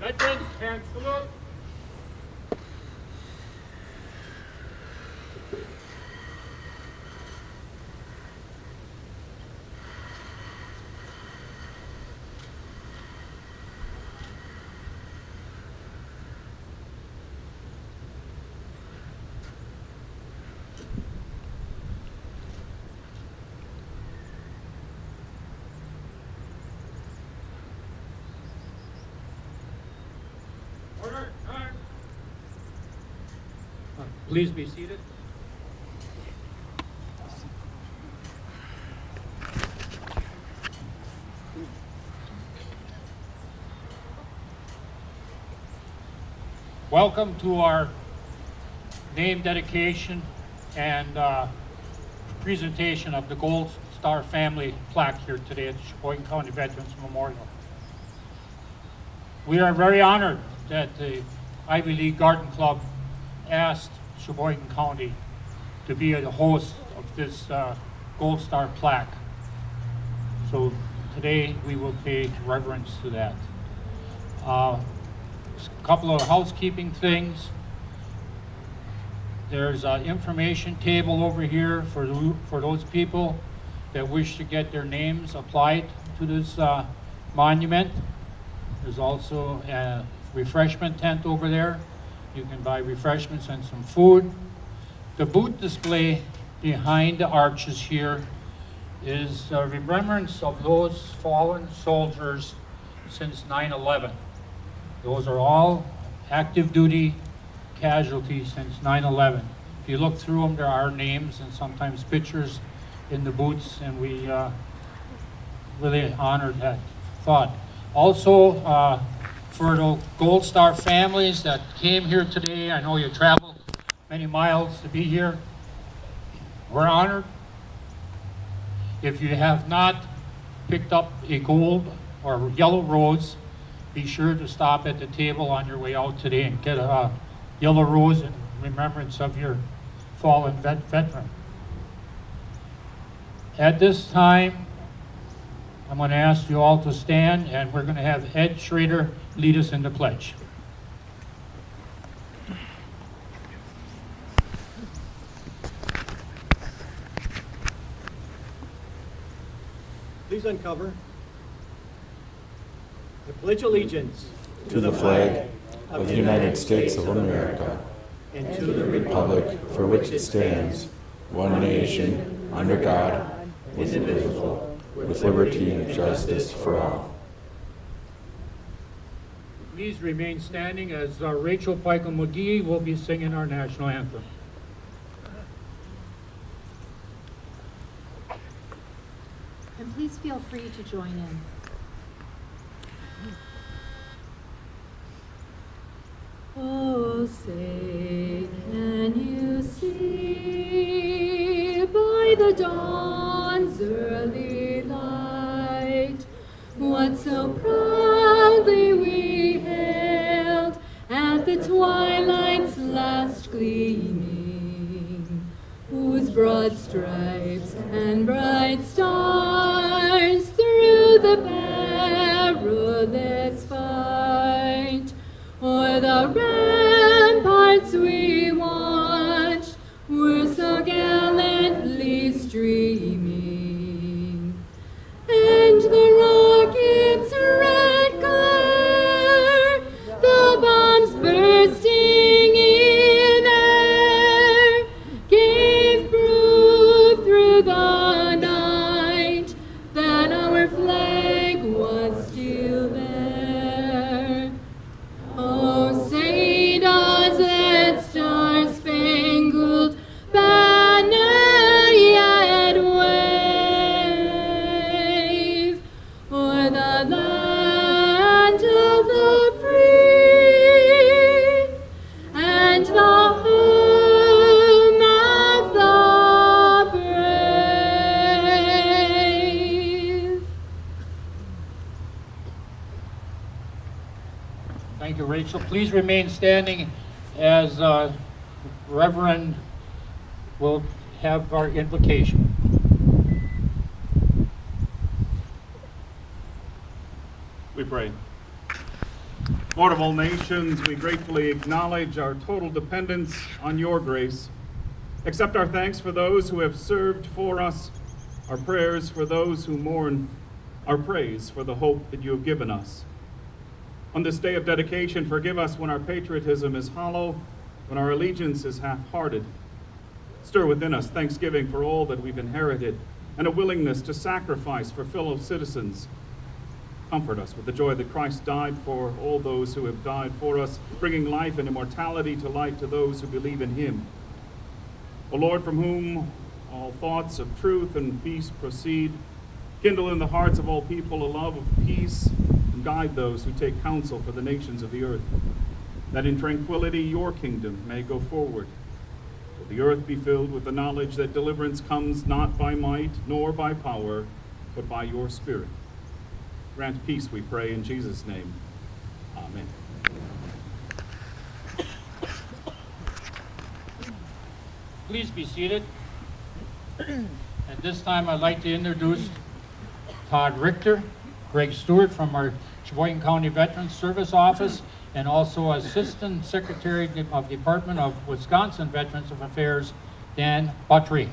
Veterans, hand salute. Order, time. Please be seated. Welcome to our name dedication and presentation of the Gold Star Family plaque here today at the Sheboygan County Veterans Memorial. We are very honored that the Ivy League Garden Club asked Sheboygan County to be the host of this Gold Star plaque. So today we will pay reverence to that. A couple of housekeeping things. There's an information table over here for those people that wish to get their names applied to this monument. There's also a refreshment tent over there. You can buy refreshments and some food. The booth display behind the arches here is a remembrance of those fallen soldiers since 9/11. Those are all active duty casualties since 9/11. If you look through them, there are names and sometimes pictures in the booths, and we really honored that thought. Also, for the Gold Star families that came here today, I know you traveled many miles to be here. We're honored. If you have not picked up a gold or yellow rose, be sure to stop at the table on your way out today and get a yellow rose in remembrance of your fallen veteran. At this time, I'm going to ask you all to stand, and we're going to have Ed Schrader lead us in the pledge. Please uncover. I pledge allegiance to the flag of the United States of America and to the republic for which it stands, one nation, under God, indivisible, with liberty and justice for all. Please remain standing as Rachel Pikel McGee will be singing our national anthem. And please feel free to join in. Oh, say, can you see by the dawn's early light what so proudly we hailed at the twilight's last gleaming, whose broad stripes and bright stars through the perilous fight o'er the ramparts we watched were so gallantly streaming, and the rockets' red glare, the bombs bursting in air, gave proof through the night that our flag was still there. Oh, say does that star-spangled banner yet wave o'er the land of the free and the home of the brave? Thank you, Rachel. Please remain standing as Reverend will have our invocation. We pray. Lord of all nations, we gratefully acknowledge our total dependence on your grace. Accept our thanks for those who have served for us, our prayers for those who mourn, our praise for the hope that you have given us. On this day of dedication, forgive us when our patriotism is hollow, when our allegiance is half-hearted. Stir within us thanksgiving for all that we've inherited and a willingness to sacrifice for fellow citizens. Comfort us with the joy that Christ died for all those who have died for us, bringing life and immortality to light to those who believe in him. O Lord, from whom all thoughts of truth and peace proceed, kindle in the hearts of all people a love of peace and guide those who take counsel for the nations of the earth, that in tranquility your kingdom may go forward. Till the earth be filled with the knowledge that deliverance comes not by might nor by power, but by your Spirit. Grant peace, we pray, in Jesus' name. Amen. Please be seated. At this time, I'd like to introduce Todd Richter, Greg Stewart from our Sheboygan County Veterans Service Office, and also Assistant Secretary of Department of Wisconsin Veterans Affairs, Dan Buttrey.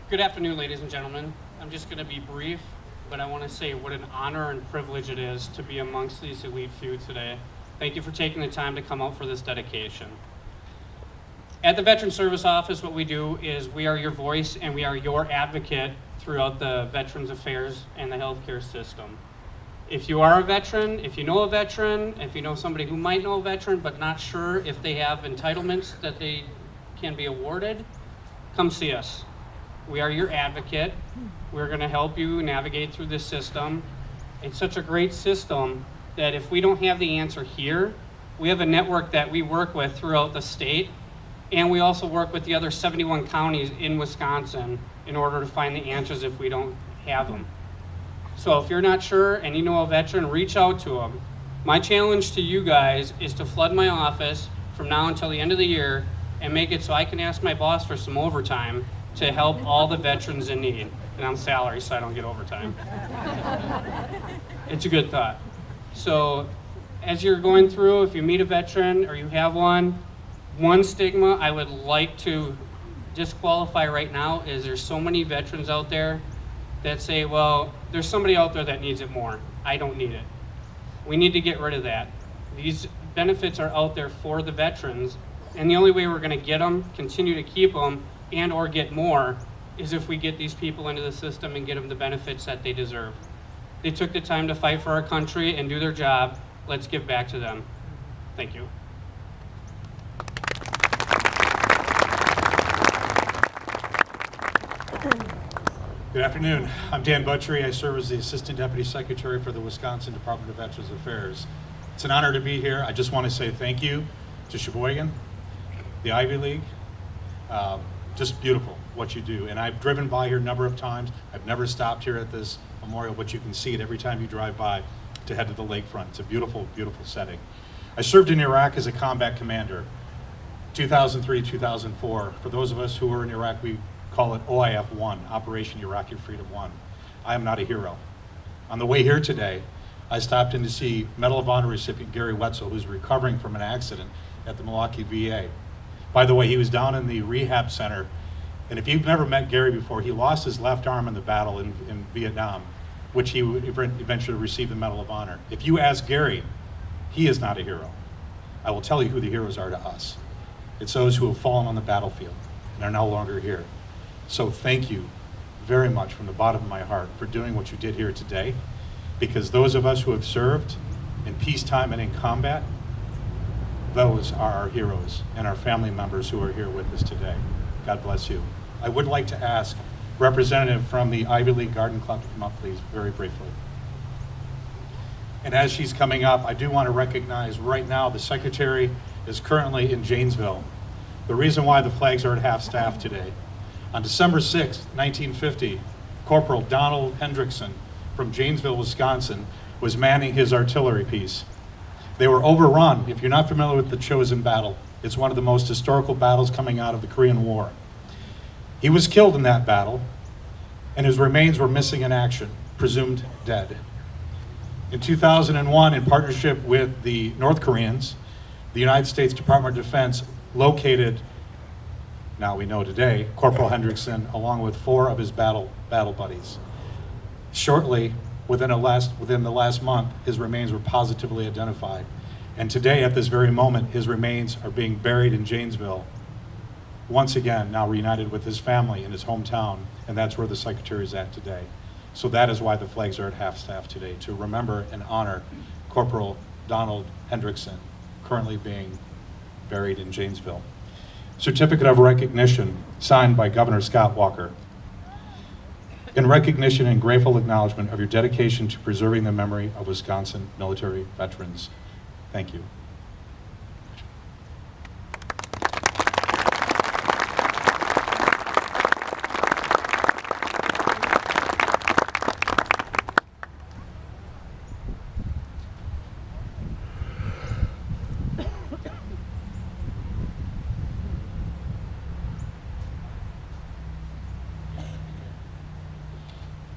Good afternoon, ladies and gentlemen. I'm just going to be brief, but I want to say what an honor and privilege it is to be amongst these elite few today. Thank you for taking the time to come out for this dedication. At the Veteran Service Office, what we do is we are your voice and we are your advocate throughout the Veterans Affairs and the healthcare system. If you are a veteran, if you know a veteran, if you know somebody who might know a veteran but not sure if they have entitlements that they can be awarded, come see us. We are your advocate. We're going to help you navigate through this system. It's such a great system that if we don't have the answer here, we have a network that we work with throughout the state, and we also work with the other 71 counties in Wisconsin in order to find the answers if we don't have them. So if you're not sure and you know a veteran, reach out to them. My challenge to you guys is to flood my office from now until the end of the year and make it so I can ask my boss for some overtime to help all the veterans in need. And I'm salary, so I don't get overtime. It's a good thought. So as you're going through, if you meet a veteran or you have one stigma I would like to disqualify right now is there's so many veterans out there that say, well, there's somebody out there that needs it more. I don't need it. We need to get rid of that. These benefits are out there for the veterans, and the only way we're going to get them, continue to keep them, and or get more is if we get these people into the system and get them the benefits that they deserve. They took the time to fight for our country and do their job. Let's give back to them. Thank you. Good afternoon. I'm Dan Buttrey. I serve as the Assistant Deputy Secretary for the Wisconsin Department of Veterans Affairs. It's an honor to be here. I just want to say thank you to Sheboygan, the Ivy League. Just beautiful what you do. And I've driven by here a number of times. I've never stopped here at this memorial, but you can see it every time you drive by to head to the lakefront. It's a beautiful, beautiful setting. I served in Iraq as a combat commander, 2003, 2004. For those of us who were in Iraq, we call it OIF-1, Operation Iraqi Freedom 1. I am not a hero. On the way here today, I stopped in to see Medal of Honor recipient Gary Wetzel, who's recovering from an accident at the Milwaukee VA. By the way, he was down in the rehab center, and if you've never met Gary before, he lost his left arm in the battle in Vietnam, which he would eventually receive the Medal of Honor. If you ask Gary, he is not a hero. I will tell you who the heroes are to us. It's those who have fallen on the battlefield and are no longer here. So thank you very much from the bottom of my heart for doing what you did here today, because those of us who have served in peacetime and in combat, those are our heroes and our family members who are here with us today. God bless you. I would like to ask representative from the Ivy League Garden Club to come up, please, very briefly. And as she's coming up, I do want to recognize right now the secretary is currently in Janesville. The reason why the flags are at half-staff today. On December 6, 1950, Corporal Donald Hendrickson from Janesville, Wisconsin, was manning his artillery piece. They were overrun. If you're not familiar with the Chosin Battle, it's one of the most historical battles coming out of the Korean War. He was killed in that battle, and his remains were missing in action. presumed dead. In 2001, in partnership with the North Koreans, the United States Department of Defense located, now we know today, Corporal Hendrickson along with 4 of his battle buddies. Shortly, within the last month, his remains were positively identified. And today, at this very moment, his remains are being buried in Janesville, once again, now reunited with his family in his hometown, and that's where the Secretary is at today. So that is why the flags are at half-staff today, to remember and honor Corporal Donald Hendrickson, currently being buried in Janesville. Certificate of recognition signed by Governor Scott Walker. In recognition and grateful acknowledgement of your dedication to preserving the memory of Wisconsin military veterans. Thank you.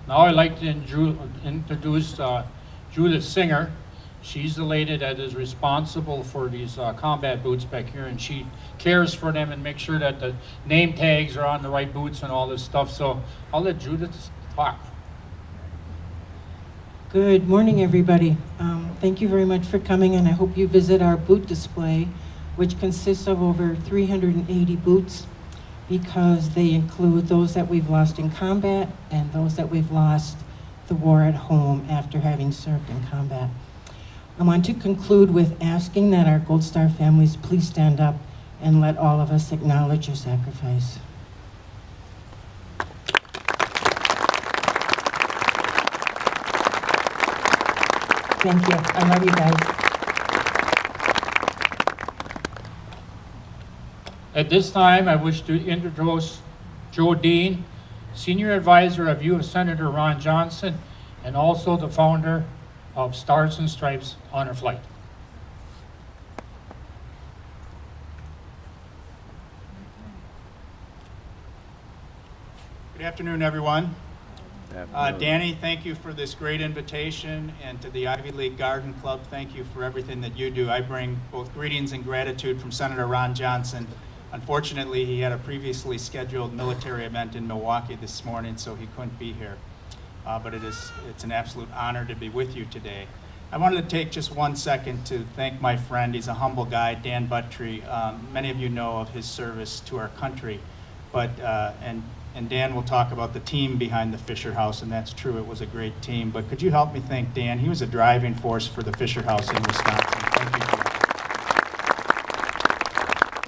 Now I'd like to introduce Judith Singer. She's the lady that is responsible for these combat boots back here, and she cares for them and makes sure that the name tags are on the right boots and all this stuff. So I'll let Judith talk. Good morning, everybody. Thank you very much for coming, and I hope you visit our boot display, which consists of over 380 boots, because they include those that we've lost in combat and those that we've lost the war at home after having served in combat. I want to conclude with asking that our Gold Star families please stand up and let all of us acknowledge your sacrifice. Thank you. I love you guys. At this time, I wish to introduce Joe Dean, Senior Advisor of U.S. Senator Ron Johnson, and also the founder of Stars and Stripes Honor Flight. Good afternoon, everyone. Danny, thank you for this great invitation, and to the Ivy League Garden Club, thank you for everything that you do. I bring both greetings and gratitude from Senator Ron Johnson. Unfortunately, he had a previously scheduled military event in Milwaukee this morning, so he couldn't be here. But it's an absolute honor to be with you today. I wanted to take just 1 second to thank my friend. He's a humble guy, Dan Buttry. Many of you know of his service to our country, but and Dan will talk about the team behind the Fisher House, and that's true. It was a great team. But could you help me thank Dan? He was a driving force for the Fisher House in Wisconsin. Thank you, Dan.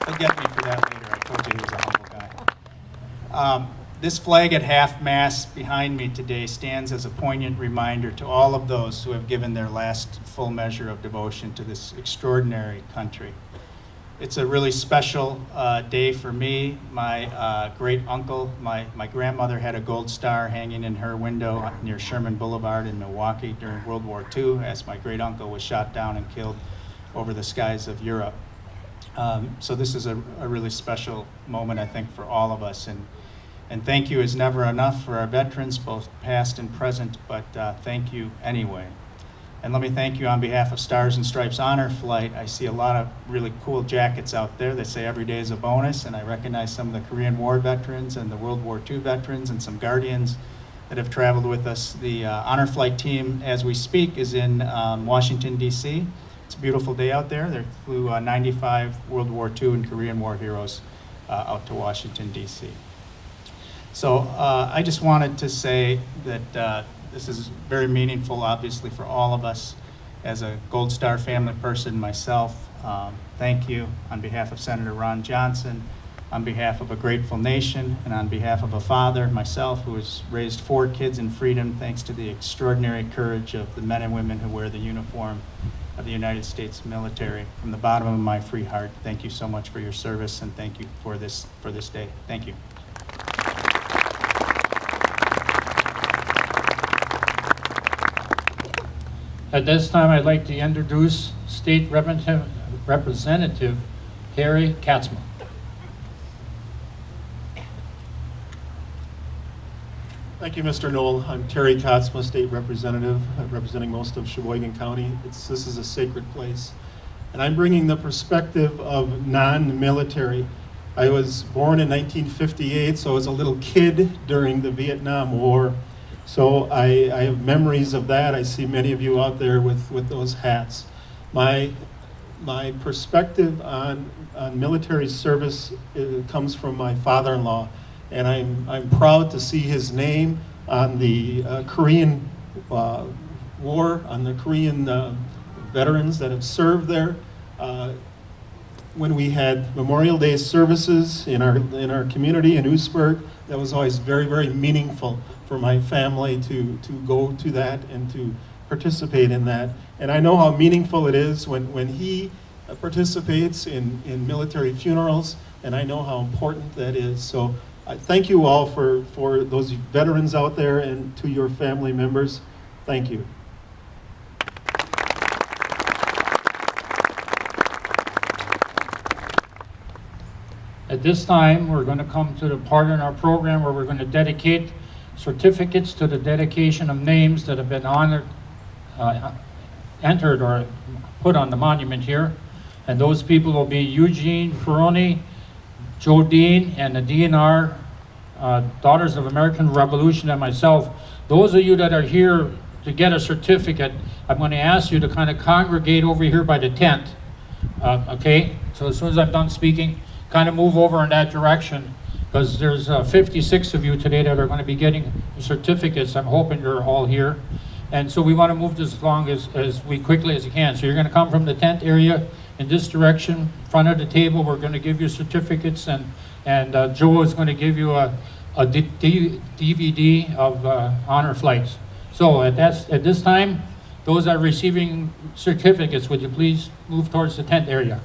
He'll get me for that later. I told you he was a humble guy. This flag at half-mast behind me today stands as a poignant reminder to all of those who have given their last full measure of devotion to this extraordinary country. It's a really special day for me. My great uncle, my grandmother had a gold star hanging in her window near Sherman Boulevard in Milwaukee during World War II, as my great uncle was shot down and killed over the skies of Europe. So this is a really special moment, I think, for all of us. And thank you is never enough for our veterans, both past and present, but thank you anyway. And let me thank you on behalf of Stars and Stripes Honor Flight. I see a lot of really cool jackets out there that say every day is a bonus, and I recognize some of the Korean War veterans and the World War II veterans and some Guardians that have traveled with us. The Honor Flight team, as we speak, is in Washington, D.C. It's a beautiful day out there. They flew 95 World War II and Korean War heroes out to Washington, D.C. So I just wanted to say that this is very meaningful, obviously, for all of us. As a Gold Star family person myself, thank you on behalf of Senator Ron Johnson, on behalf of a grateful nation, and on behalf of a father, myself, who has raised 4 kids in freedom thanks to the extraordinary courage of the men and women who wear the uniform of the United States military. From the bottom of my free heart, thank you so much for your service, and thank you for this day. Thank you. At this time, I'd like to introduce State Representative Harry Thank you, Mr. Knoll. I'm Terry Kotzma, State Representative, representing most of Sheboygan County. This is a sacred place. And I'm bringing the perspective of non-military. I was born in 1958, so I was a little kid during the Vietnam War. So I have memories of that. I see many of you out there with those hats. My perspective on military service comes from my father-in-law, and I'm proud to see his name on the Korean War, on the Korean veterans that have served there. When we had Memorial Day services in our community in Oostburg, that was always very, very meaningful for my family to go to that and to participate in that. And I know how meaningful it is when he participates in military funerals, and I know how important that is. So I thank you all for those veterans out there, and to your family members, thank you. At this time, we're going to come to the part in our program where we're going to dedicate certificates to the dedication of names that have been honored, entered or put on the monument here. And those people will be Eugene Peroni, Joe Dean, and the DNR, Daughters of American Revolution, and myself. Those of you that are here to get a certificate, I'm going to ask you to kind of congregate over here by the tent. Okay? So as soon as I'm done speaking, kind of move over in that direction, because there's 56 of you today that are going to be getting certificates. I'm hoping you're all here. And so we want to move this along as quickly as we can. So you're going to come from the tent area in this direction, front of the table. We're going to give you certificates, and Joe is going to give you a DVD of honor flights. So at this time, those that are receiving certificates, would you please move towards the tent area?